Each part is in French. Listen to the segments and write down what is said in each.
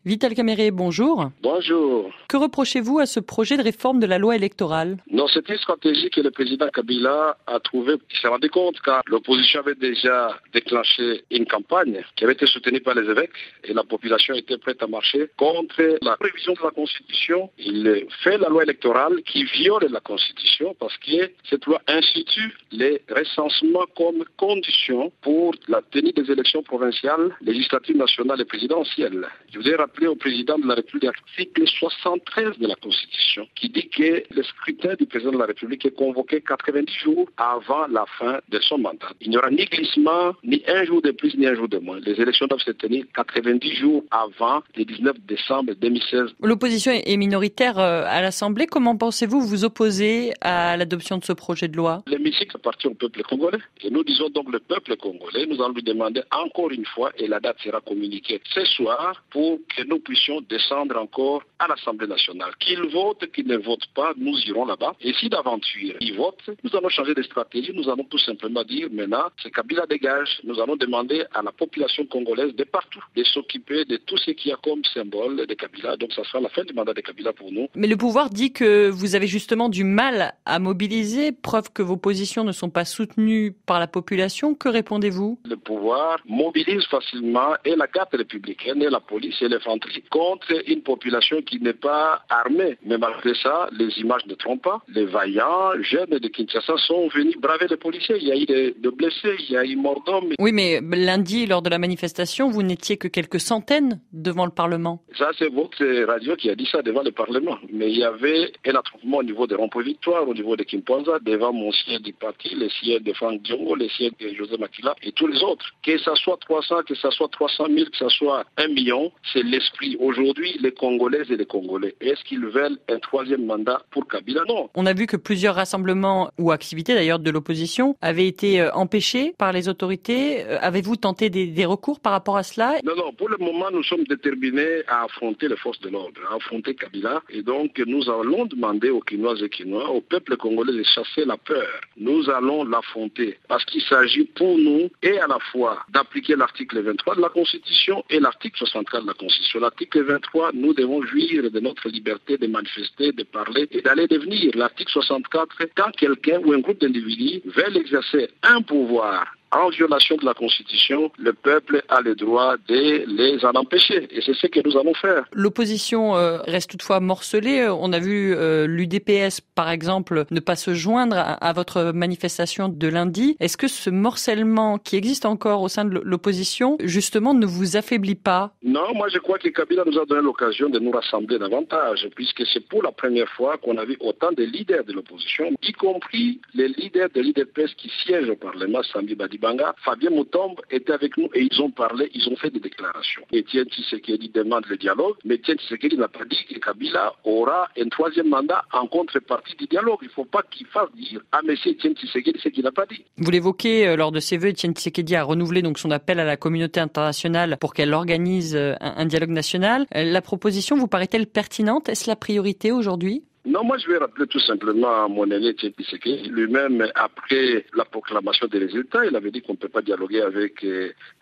Vital Kamerhe, bonjour. Bonjour. Que reprochez-vous à ce projet de réforme de la loi électorale? Non, c'est une stratégie que le président Kabila a trouvée. Il s'est rendu compte que l'opposition avait déjà déclenché une campagne qui avait été soutenue par les évêques et la population était prête à marcher contre la révision de la Constitution. Il fait la loi électorale qui viole la Constitution parce que cette loi institue les recensements comme condition pour la tenue des élections provinciales, législatives, nationales et présidentielles. Je voudrais rappeler au président de la République l'article 73 de la Constitution qui dit que le scrutin du président de la République est convoqué 90 jours avant la fin de son mandat. Il n'y aura ni glissement, ni un jour de plus, ni un jour de moins. Les élections doivent se tenir 90 jours avant le 19 décembre 2016. L'opposition est minoritaire à l'Assemblée. Comment pensez-vous vous opposer à l'adoption de ce projet de loi? L'hémicycle appartient au peuple congolais. Et nous disons donc le peuple congolais, nous allons lui demander encore une fois, et la date sera communiquée ce soir, pour que nous puissions descendre encore à l'Assemblée nationale. Qu'ils votent, qu'ils ne votent pas, nous irons là-bas. Et si d'aventure ils votent, nous allons changer de stratégie. Nous allons tout simplement dire maintenant, c'est Kabila dégage. Nous allons demander à la population congolaise de partout de s'occuper de tout ce qu'il y a comme symbole de Kabila. Donc ça sera la fin du mandat de Kabila pour nous. Mais le pouvoir dit que vous avez justement du mal à mobiliser, preuve que vos positions ne sont pas soutenues par la population. Que répondez-vous? Le pouvoir mobilise facilement et la garde républicaine et la police et l'infanterie contre une population qui n'est pas armée. Mais malgré ça, les images ne trompent pas. Les vaillants jeunes de Kinshasa sont venus braver les policiers. Il y a eu de blessés, il y a eu mort d'hommes. Oui, mais lundi, lors de la manifestation, vous n'étiez que quelques centaines devant le Parlement. Ça, c'est votre radio qui a dit ça devant le Parlement. Mais il y avait un attroupement au niveau de Rond-Point Victoire, au niveau de Kimpanza, devant mon siège du parti, les sièges de Franck Diongo, les sièges de José Makila et tous les autres. Que ça soit 300, que ça soit 300 000, que ça soit 1 million, c'est l'esprit. Aujourd'hui, les Congolaises et les Congolais, est-ce qu'ils veulent un troisième mandat pour Kabila? Non. On a vu que plusieurs rassemblements ou activités d'ailleurs de l'opposition avaient été empêchés par les autorités. Avez-vous tenté des recours par rapport à cela? Non. Pour le moment, nous sommes déterminés à affronter les forces de l'ordre, à affronter Kabila. Et donc, nous allons demander aux Kinoises et Kinois, au peuple congolais de chasser la peur. Nous allons l'affronter parce qu'il s'agit pour nous et à la fois d'appliquer l'article 23 de la Constitution et l'article 64 de la Constitution. L'article 23, nous devons jouir de notre liberté de manifester, de parler et d'aller devenir. L'article 64, quand quelqu'un ou un groupe d'individus veulent exercer un pouvoir en violation de la Constitution, le peuple a le droit de les en empêcher. Et c'est ce que nous allons faire. L'opposition reste toutefois morcelée. On a vu l'UDPS, par exemple, ne pas se joindre à votre manifestation de lundi. Est-ce que ce morcellement qui existe encore au sein de l'opposition, justement, ne vous affaiblit pas? Non, moi je crois que Kabila nous a donné l'occasion de nous rassembler davantage, puisque c'est pour la première fois qu'on a vu autant de leaders de l'opposition, y compris les leaders de l'UDPS qui siègent au Parlement, Sambi Badibanga, Fabien Moutombe était avec nous et ils ont parlé, ils ont fait des déclarations. Etienne Tshisekedi demande le dialogue, mais Etienne Tshisekedi n'a pas dit que Kabila aura un troisième mandat en contrepartie du dialogue. Il ne faut pas qu'il fasse dire à M. Etienne Tshisekedi ce qu'il n'a pas dit. Vous l'évoquez, lors de ses vœux, Etienne Tshisekedi a renouvelé donc son appel à la communauté internationale pour qu'elle organise un dialogue national. La proposition vous paraît-elle pertinente? Est-ce la priorité aujourd'hui? Non, moi je vais rappeler tout simplement à mon aîné Etienne Tshisekedi, lui-même après la proclamation des résultats, il avait dit qu'on ne peut pas dialoguer avec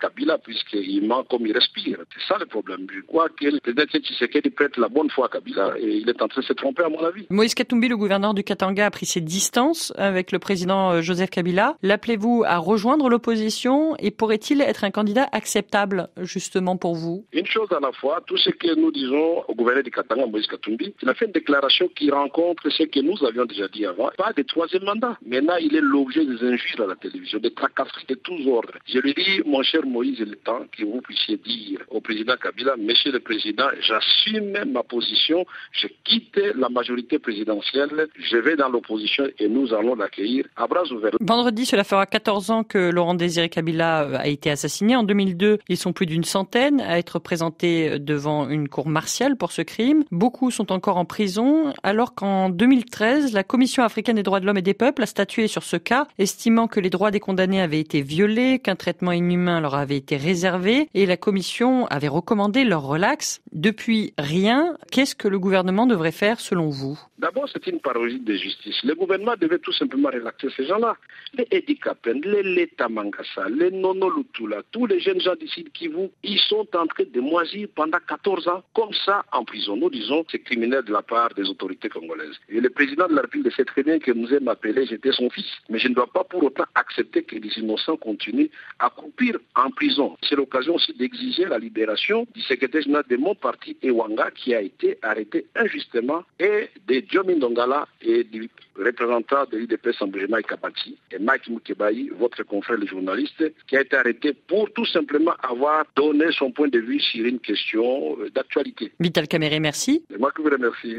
Kabila puisqu'il ment comme il respire. C'est ça le problème. Je crois que le président Etienne Tshisekedi prête la bonne foi à Kabila et il est en train de se tromper à mon avis. Moïse Katumbi, le gouverneur du Katanga, a pris ses distances avec le président Joseph Kabila. L'appelez-vous à rejoindre l'opposition et pourrait-il être un candidat acceptable justement pour vous? Une chose à la fois, tout ce que nous disons au gouverneur du Katanga, Moïse Katumbi, il a fait une déclaration qui rencontre ce que nous avions déjà dit avant, pas de troisième mandat. Maintenant, il est l'objet des injures à la télévision, des tracasseries de tous ordres. Je lui dis, mon cher Moïse, il est temps que vous puissiez dire au président Kabila, monsieur le président, j'assume ma position, je quitte la majorité présidentielle, je vais dans l'opposition et nous allons l'accueillir à bras ouverts. Vendredi, cela fera 14 ans que Laurent Désiré Kabila a été assassiné. En 2002, ils sont plus d'une centaine à être présentés devant une cour martiale pour ce crime. Beaucoup sont encore en prison, alors qu'en 2013, la Commission africaine des droits de l'homme et des peuples a statué sur ce cas, estimant que les droits des condamnés avaient été violés, qu'un traitement inhumain leur avait été réservé, et la Commission avait recommandé leur relax. Depuis, rien. Qu'est-ce que le gouvernement devrait faire selon vous? D'abord, c'est une parodie de justice. Le gouvernement devait tout simplement relaxer ces gens-là. Les Edi Kapen, les Leta Mangasa, les Nono Lutula, tous les jeunes gens d'ici de Kivu, ils sont en train de moisir pendant 14 ans, comme ça, en prison. Nous disons, c'est criminel de la part des autorités congolaises. Et le président de la République sait très bien que nous aime appeler, j'étais son fils. Mais je ne dois pas pour autant accepter que les innocents continuent à croupir en prison. C'est l'occasion aussi d'exiger la libération du secrétaire général de mon parti, Ewanga, qui a été arrêté injustement, et de Diomi Ndongala et du représentant de l'UDP Sambujema Kabati et Mike Mukebayi, votre confrère le journaliste, qui a été arrêté pour tout simplement avoir donné son point de vue sur une question d'actualité. Vital Kamerhe, merci. C'est moi qui vous remercie.